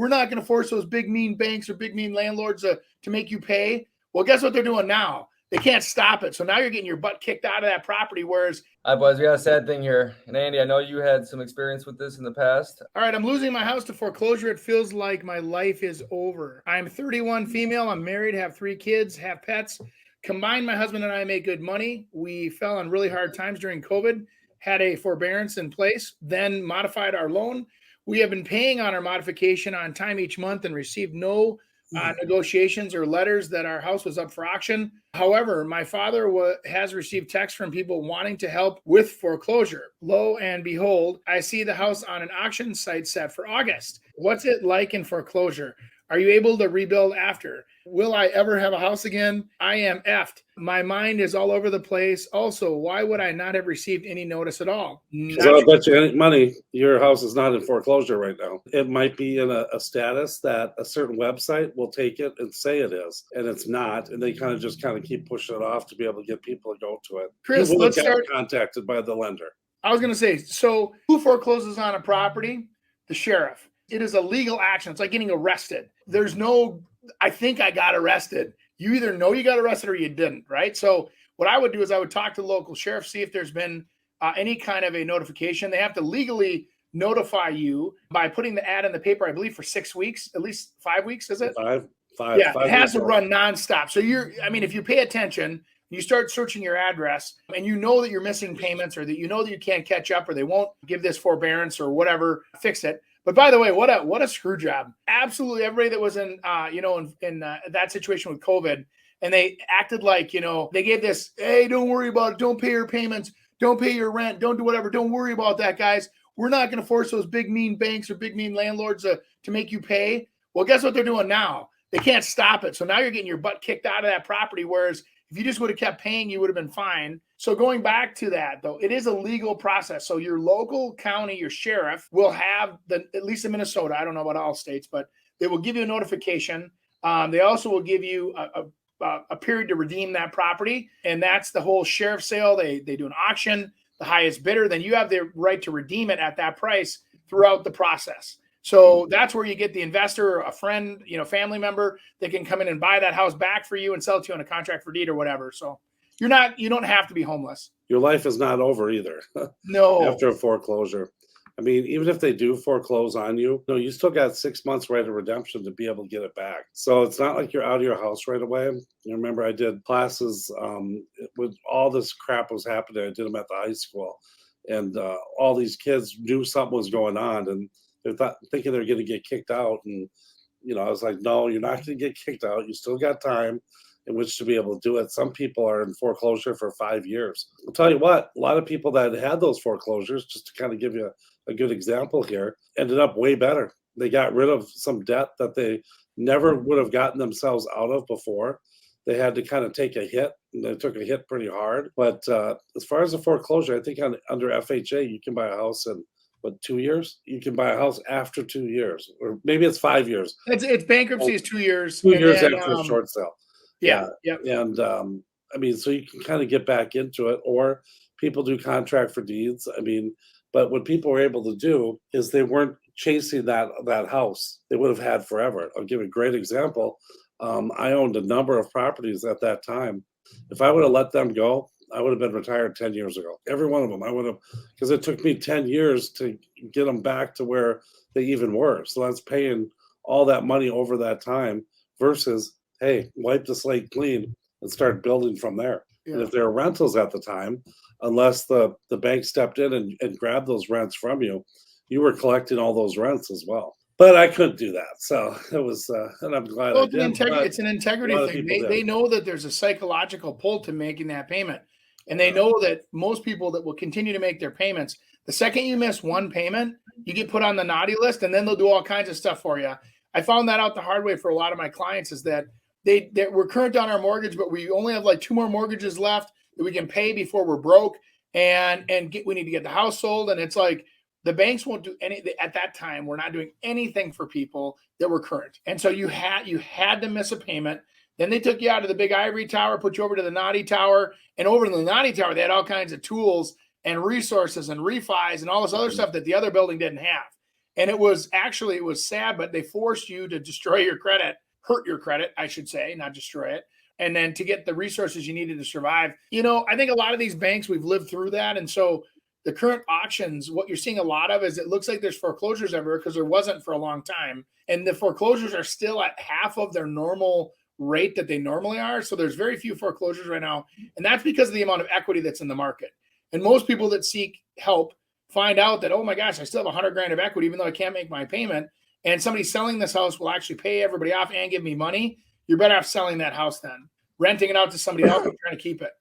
we're not going to force those big mean banks or big mean landlords to make you pay. Well, guess what they're doing now? They can't stop it. So now you're getting your butt kicked out of that property. Whereas, all right, boys, we got a sad thing here. And Andy, I know you had some experience with this in the past. All right, I'm losing my house to foreclosure. It feels like my life is over. I'm 31, female. I'm married, have 3 kids, have pets. Combined, my husband and I make good money. We fell on really hard times during COVID, had a forbearance in place, then modified our loan. We have been paying on our modification on time each month and received no negotiations or letters that our house was up for auction. However, my father has received texts from people wanting to help with foreclosure. Lo and behold, I see the house on an auction site set for August. What's it like in foreclosure? Are you able to rebuild after? Will I ever have a house again? I am effed. My mind is all over the place. Also, why would I not have received any notice at all? So I bet you any money your house is not in foreclosure right now. It might be in a status that a certain website will take it and say it is, and it's not. And they kind of keep pushing it off to be able to get people to go to it. Chris, let's start. Contacted by the lender. I was going to say, so who forecloses on a property? The sheriff. It is a legal action. It's like getting arrested. There's no, I think I got arrested. You either know you got arrested or you didn't, right? So what I would do is I would talk to the local sheriff, see if there's been any kind of a notification. They have to legally notify you by putting the ad in the paper, I believe, for 6 weeks, at least 5 weeks, is it? Five. Yeah, it has to run nonstop. So if you pay attention, you start searching your address and you know that you're missing payments or that you know that you can't catch up or they won't give this forbearance or whatever, fix it. But by the way, what a screw job. Absolutely everybody that was in that situation with COVID, and they acted like, they gave this, hey, don't worry about it. Don't pay your payments. Don't pay your rent. Don't do whatever. Don't worry about that, guys. We're not going to force those big mean banks or big mean landlords to make you pay. Well, guess what they're doing now? They can't stop it. So now you're getting your butt kicked out of that property, whereas if you just would have kept paying, you would have been fine. So going back to that, though, it is a legal process. So your local county, your sheriff will have, at least in Minnesota, I don't know about all states, but they will give you a notification. They also will give you a period to redeem that property. And that's the whole sheriff sale. They do an auction, the highest bidder. Then you have the right to redeem it at that price throughout the process. So that's where you get the investor, a friend, family member that can come in and buy that house back for you and sell it to you on a contract for deed or whatever. So you don't have to be homeless. Your life is not over either. No. After a foreclosure. I mean, even if they do foreclose on you, you still got 6 months right of redemption to be able to get it back. So it's not like you're out of your house right away. You remember I did classes with all this crap was happening. I did them at the high school. And all these kids knew something was going on. And they're thinking they're going to get kicked out. And, I was like, no, you're not going to get kicked out. You still got time in which to be able to do it. Some people are in foreclosure for 5 years. I'll tell you what, a lot of people that had those foreclosures, just to kind of give you a good example here, ended up way better. They got rid of some debt that they never would have gotten themselves out of before. They had to kind of take a hit, and they took a hit pretty hard. But as far as the foreclosure, I think under FHA, you can buy a house in 2 years? You can buy a house after 2 years, or maybe it's 5 years. It's bankruptcy is 2 years. 2 years after a short sale. Yeah. And so you can kind of get back into it, or people do contract for deeds. But what people were able to do is they weren't chasing that house they would have had forever. I'll give you a great example. I owned a number of properties at that time. If I would have let them go, I would have been retired 10 years ago. Every one of them, I would have, because it took me 10 years to get them back to where they even were. So that's paying all that money over that time versus, hey, wipe the slate clean and start building from there. Yeah. And if there are rentals at the time, unless the bank stepped in and grabbed those rents from you, you were collecting all those rents as well. But I couldn't do that. So it was, and I'm glad I did. It's an integrity thing. They know that there's a psychological pull to making that payment. And they know that most people that will continue to make their payments, the second you miss one payment, you get put on the naughty list, and then they'll do all kinds of stuff for you. I found that out the hard way for a lot of my clients, is that we're current on our mortgage, but we only have like 2 more mortgages left that we can pay before we're broke, and we need to get the house sold. And it's like the banks won't do anything at that time. We're not doing anything for people that were current. And so you had to miss a payment. Then they took you out of the big ivory tower, put you over to the naughty tower, and over in the naughty tower, they had all kinds of tools and resources and refis and all this other stuff that the other building didn't have. And it was sad, but they forced you to destroy your credit, hurt your credit, I should say, not destroy it. And then to get the resources you needed to survive. I think a lot of these banks, we've lived through that. And so the current auctions, what you're seeing a lot of is it looks like there's foreclosures everywhere because there wasn't for a long time. And the foreclosures are still at half of their normal rate that they normally are. So there's very few foreclosures right now. And that's because of the amount of equity that's in the market. And most people that seek help find out that, oh my gosh, I still have $100,000 of equity, even though I can't make my payment. And somebody selling this house will actually pay everybody off and give me money. You're better off selling that house then, renting it out to somebody else and trying to keep it.